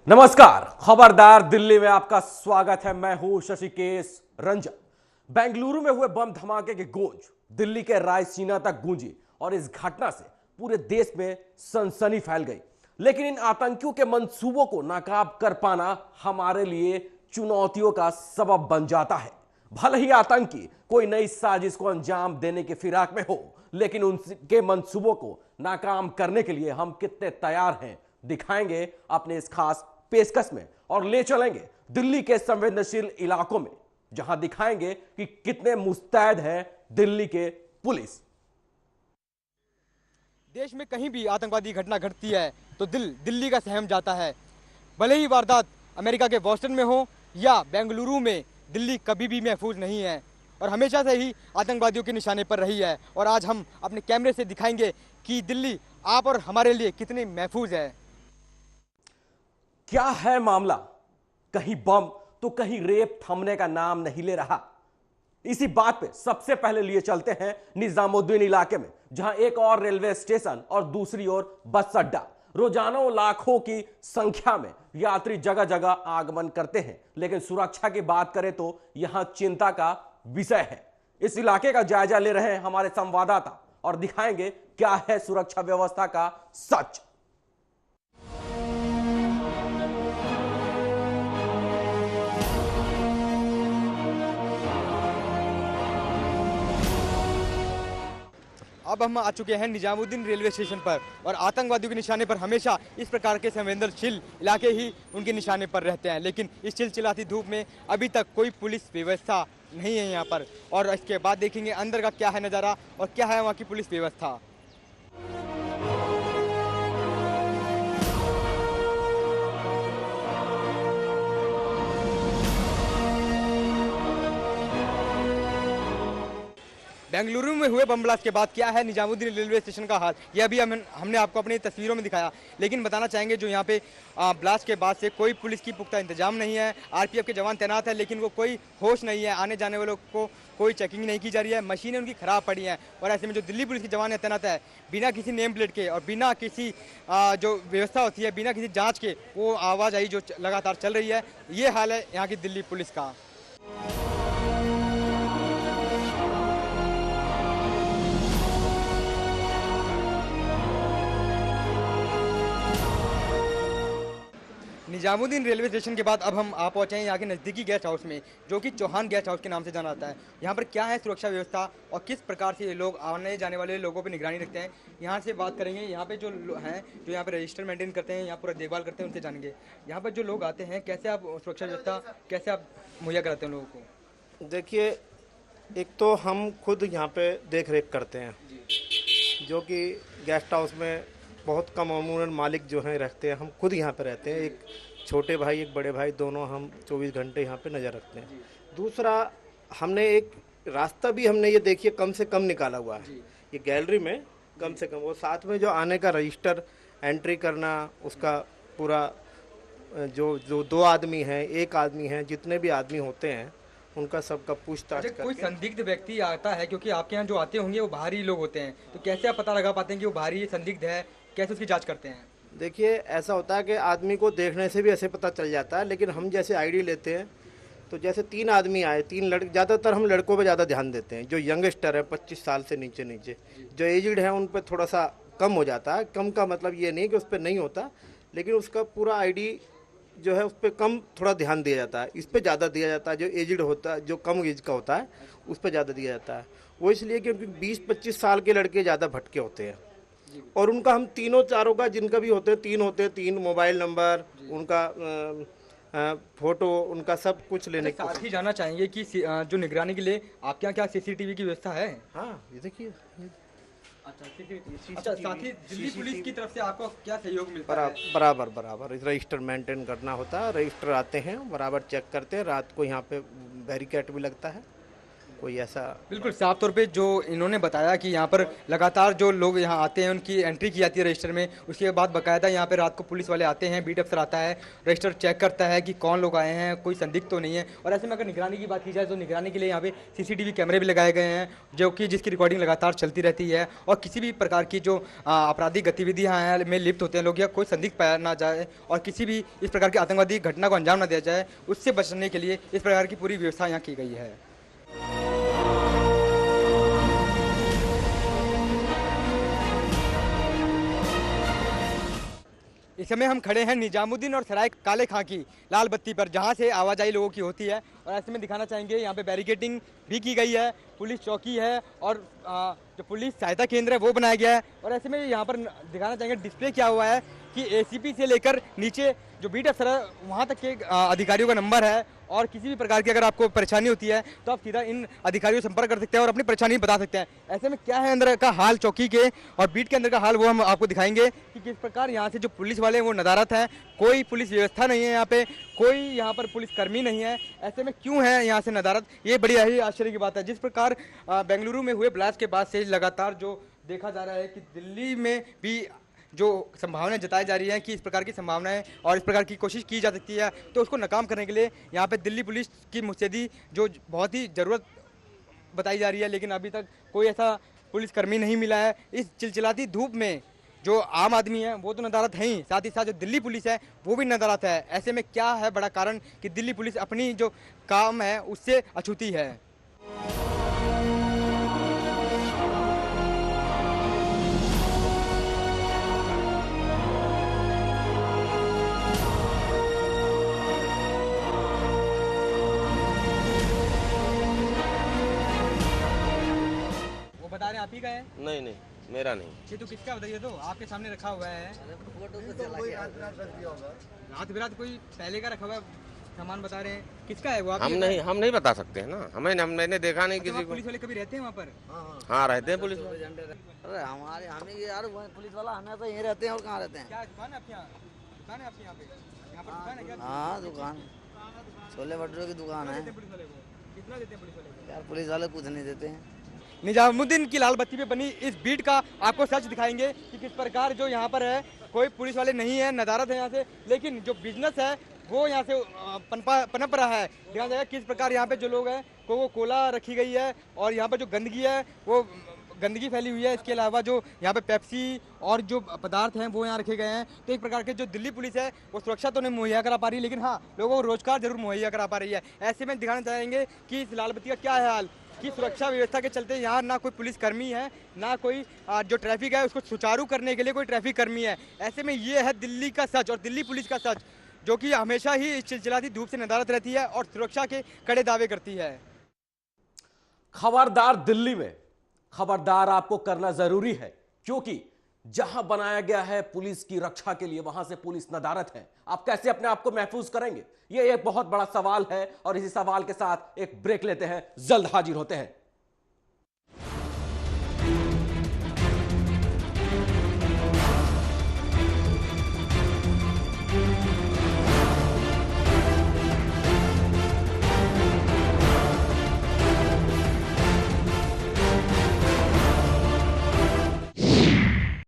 नमस्कार, खबरदार दिल्ली में आपका स्वागत है। मैं हूं शशिकेश रंजन। बेंगलुरु में हुए बम धमाके की गूंज दिल्ली के रायसीना तक गूंजी और इस घटना से पूरे देश में सनसनी फैल गई। लेकिन इन आतंकियों के मंसूबों को नाकाब कर पाना हमारे लिए चुनौतियों का सबब बन जाता है। भले ही आतंकी कोई नई साजिश को अंजाम देने की फिराक में हो, लेकिन उनके मंसूबों को नाकाम करने के लिए हम कितने तैयार हैं दिखाएंगे अपने इस खास पेशकश में, और ले चलेंगे दिल्ली के संवेदनशील इलाकों में, जहां दिखाएंगे कि कितने मुस्तैद है दिल्ली के पुलिस। देश में कहीं भी आतंकवादी घटना घटती है तो दिल्ली का सहम जाता है। भले ही वारदात अमेरिका के बॉस्टन में हो या बेंगलुरु में, दिल्ली कभी भी महफूज नहीं है और हमेशा से ही आतंकवादियों के निशाने पर रही है। और आज हम अपने कैमरे से दिखाएंगे कि दिल्ली आप और हमारे लिए कितनी महफूज है। क्या है मामला? कहीं बम तो कहीं रेप थमने का नाम नहीं ले रहा। इसी बात पे सबसे पहले लिए चलते हैं निजामुद्दीन इलाके में, जहां एक और रेलवे स्टेशन और दूसरी ओर बस अड्डा। रोजाना लाखों की संख्या में यात्री जगह जगह आगमन करते हैं, लेकिन सुरक्षा की बात करें तो यहां चिंता का विषय है। इस इलाके का जायजा ले रहे हैं हमारे संवाददाता और दिखाएंगे क्या है सुरक्षा व्यवस्था का सच। अब हम आ चुके हैं निजामुद्दीन रेलवे स्टेशन पर और आतंकवादियों के निशाने पर हमेशा इस प्रकार के संवेदनशील इलाके ही उनके निशाने पर रहते हैं। लेकिन इस चिलचिलाती धूप में अभी तक कोई पुलिस व्यवस्था नहीं है यहाँ पर, और इसके बाद देखेंगे अंदर का क्या है नज़ारा और क्या है वहाँ की पुलिस व्यवस्था। बेंगलुरु में हुए बम ब्लास्ट के बाद क्या है निजामुद्दीन रेलवे स्टेशन का हाल, यह अभी हमने आपको अपनी तस्वीरों में दिखाया। लेकिन बताना चाहेंगे जो यहाँ पे ब्लास्ट के बाद से कोई पुलिस की पुख्ता इंतजाम नहीं है। आरपीएफ के जवान तैनात है, लेकिन वो कोई होश नहीं है। आने जाने वालों को कोई चेकिंग नहीं की जा रही है। मशीनें उनकी खराब पड़ी हैं और ऐसे में जो दिल्ली पुलिस के जवान तैनात है, बिना किसी नेम प्लेट के और बिना किसी जो व्यवस्था होती है, बिना किसी जाँच के वो आवाजाही जो लगातार चल रही है, ये हाल है यहाँ की दिल्ली पुलिस का। निजामुद्दीन रेलवे स्टेशन के बाद अब हम आ पहुंचे हैं यहाँ के नज़दीकी गेस्ट हाउस में, जो कि चौहान गेस्ट हाउस के नाम से जाना जाता है। यहाँ पर क्या है सुरक्षा व्यवस्था और किस प्रकार से ये लोग आने जाने वाले लोगों पर निगरानी रखते हैं, यहाँ से बात करेंगे। यहाँ पे जो हैं जो यहाँ पर रजिस्टर मेंटेन करते हैं, यहाँ पूरा देखभाल करते हैं, उनसे जानेंगे यहाँ पर जो लोग आते हैं कैसे आप सुरक्षा व्यवस्था कैसे आप मुहैया कराते हैं लोगों को। देखिए, एक तो हम खुद यहाँ पे देख रेख करते हैं, जो कि गेस्ट हाउस में बहुत कम अमूमन मालिक जो हैं रहते हैं। हम खुद यहाँ पे रहते हैं, एक छोटे भाई एक बड़े भाई, दोनों हम 24 घंटे यहाँ पे नज़र रखते हैं। दूसरा, हमने एक रास्ता भी हमने ये देखिए कम से कम निकाला हुआ है। ये गैलरी में कम से कम वो साथ में जो आने का रजिस्टर एंट्री करना, उसका पूरा जो 2 आदमी हैं, 1 आदमी हैं, जितने भी आदमी होते हैं उनका सबका पूछताछ करके। कोई संदिग्ध व्यक्ति आता है, क्योंकि आपके यहाँ जो आते होंगे वो बाहरी लोग होते हैं, तो कैसे आप पता लगा पाते हैं कि वो बाहरी संदिग्ध है, कैसे उसकी जांच करते हैं? देखिए, ऐसा होता है कि आदमी को देखने से भी ऐसे पता चल जाता है, लेकिन हम जैसे आईडी लेते हैं तो जैसे 3 आदमी आए, 3 लड़के, ज़्यादातर हम लड़कों पे ज़्यादा ध्यान देते हैं। जो यंगस्टर है 25 साल से नीचे, जो एजड है उन पर थोड़ा सा कम हो जाता है। कम का मतलब ये नहीं कि उस पर नहीं होता, लेकिन उसका पूरा आईडी जो है उस पर कम थोड़ा ध्यान दिया जाता है। इस पर ज़्यादा दिया जाता है। जो एजड होता है, जो कम एज का होता है, उस पर ज़्यादा दिया जाता है। वो इसलिए क्योंकि 20-25 साल के लड़के ज़्यादा भटके होते हैं, और उनका हम तीनों चारों का जिनका भी होते हैं 3 मोबाइल नंबर, उनका फोटो, उनका सब कुछ लेने के साथ ही जाना चाहेंगे कि जो निगरानी के लिए आपके यहाँ क्या सीसीटीवी की व्यवस्था है? हाँ, ये देखिए। अच्छा, साथ ही दिल्ली पुलिस की तरफ से आपको क्या सहयोग मिलता है? बराबर रजिस्टर मेंटेन करना होता है। रजिस्टर आते हैं, बराबर चेक करते हैं। रात को यहाँ पे बैरिकेड भी लगता है, कोई ऐसा बिल्कुल साफ तौर पे जो इन्होंने बताया कि यहाँ पर लगातार जो लोग यहाँ आते हैं उनकी एंट्री की जाती है रजिस्टर में, उसके बाद बाकायदा यहाँ पे रात को पुलिस वाले आते हैं, बीट अफसर आता है, रजिस्टर चेक करता है कि कौन लोग आए हैं, कोई संदिग्ध तो नहीं है। और ऐसे में अगर निगरानी की बात की जाए तो निगरानी के लिए यहाँ पे CCTV कैमरे भी लगाए गए हैं, जो कि जिसकी रिकॉर्डिंग लगातार चलती रहती है और किसी भी प्रकार की जो आपराधिक गतिविधियाँ हैं में लिप्त होते हैं लोग या कोई संदिग्ध पाया ना जाए और किसी भी इस प्रकार की आतंकवादी घटना को अंजाम ना दिया जाए, उससे बचने के लिए इस प्रकार की पूरी व्यवस्था यहाँ की गई है। इस समय हम खड़े हैं निजामुद्दीन और सराय काले खां की लाल बत्ती पर, जहां से आवाजाही लोगों की होती है। और ऐसे में दिखाना चाहेंगे यहाँ पे बैरिकेडिंग भी की गई है, पुलिस चौकी है और जो पुलिस सहायता केंद्र है वो बनाया गया है। और ऐसे में यहाँ पर दिखाना चाहेंगे डिस्प्ले किया हुआ है कि ACP से लेकर नीचे जो बीट अफसर है वहाँ तक के अधिकारियों का नंबर है और किसी भी प्रकार की अगर आपको परेशानी होती है तो आप सीधा इन अधिकारियों से संपर्क कर सकते हैं और अपनी परेशानी बता सकते हैं। ऐसे में क्या है अंदर का हाल चौकी के और बीट के अंदर का हाल, वो हम आपको दिखाएंगे कि किस प्रकार यहाँ से जो पुलिस वाले हैं वो नदारत हैं, कोई पुलिस व्यवस्था नहीं है यहाँ पे, कोई यहाँ पर पुलिस कर्मी नहीं है। ऐसे में क्यों है यहाँ से नदारत, ये बड़ी ही आश्चर्य की बात है। जिस प्रकार बेंगलुरु में हुए ब्लास्ट के बाद से लगातार जो देखा जा रहा है कि दिल्ली में भी जो संभावनाएं जताई जा रही हैं कि इस प्रकार की संभावनाएं और इस प्रकार की कोशिश की जा सकती है, तो उसको नाकाम करने के लिए यहाँ पे दिल्ली पुलिस की मुस्तैदी जो बहुत ही ज़रूरत बताई जा रही है, लेकिन अभी तक कोई ऐसा पुलिसकर्मी नहीं मिला है। इस चिलचिलाती धूप में जो आम आदमी है वो तो नदारत है ही, साथ ही साथ जो दिल्ली पुलिस है वो भी नदारत है। ऐसे में क्या है बड़ा कारण कि दिल्ली पुलिस अपनी जो काम है उससे अछूती है। बता रहे हैं आप ही का है? नहीं नहीं, मेरा नहीं। ये तो किसका बताइए, तो आपके सामने रखा हुआ है। रात बिरात कोई पहले का रखा हुआ सामान बता रहे हैं, किसका है वो? आप हम नहीं बता सकते हैं ना, मैंने देखा नहीं किसी को। पुलिस वाले कभी रहते हैं वहाँ पर? हाँ रहते हैं पुलिस वाले। अरे हमारे हमें यार पुलिस वाला हमें तो यहीं रहते हैं और कहाँ रहते हैं? क्या दुकान है आपके यहाँ? दुकान है आपके यहाँ पे? यहाँ पर दुकान है क्या? हाँ दुकान, छोले भटूरे की दुकान है। पुलिस वाले को कितना देते हैं? पुलिस वाले को यार पुलिस वाले कुछ नहीं देते हैं। निजामुद्दीन की लाल बत्ती पे बनी इस बीट का आपको सच दिखाएंगे कि किस प्रकार जो यहाँ पर है कोई पुलिस वाले नहीं है, नदारत है यहाँ से, लेकिन जो बिजनेस है वो यहाँ से पनप रहा है। देखा जाएगा किस प्रकार यहाँ पे जो लोग हैं वो कोला रखी गई है और यहाँ पर जो गंदगी है वो गंदगी फैली हुई है। इसके अलावा जो यहाँ पे पेप्सी और जो पदार्थ हैं वो यहाँ रखे गए हैं। तो एक प्रकार के जो दिल्ली पुलिस है वो सुरक्षा तो नहीं मुहैया करा पा रही, लेकिन हाँ लोगों को रोजगार जरूर मुहैया करा पा रही है। ऐसे में दिखाना चाहेंगे कि इस लाल बत्ती का क्या है हाल, कि सुरक्षा व्यवस्था के चलते यहाँ ना कोई पुलिस कर्मी है, ना कोई जो ट्रैफिक है उसको सुचारू करने के लिए कोई ट्रैफिक कर्मी है। ऐसे में ये है दिल्ली का सच और दिल्ली पुलिस का सच, जो कि हमेशा ही इस चिलचिलाती धूप से नदारत रहती है और सुरक्षा के कड़े दावे करती है। खबरदार दिल्ली में, खबरदार आपको करना जरूरी है, क्योंकि जहां बनाया गया है पुलिस की रक्षा के लिए वहां से पुलिस नदारत है। आप कैसे अपने आप को महफूज करेंगे, यह एक बहुत बड़ा सवाल है और इसी सवाल के साथ एक ब्रेक लेते हैं, जल्द हाजिर होते हैं।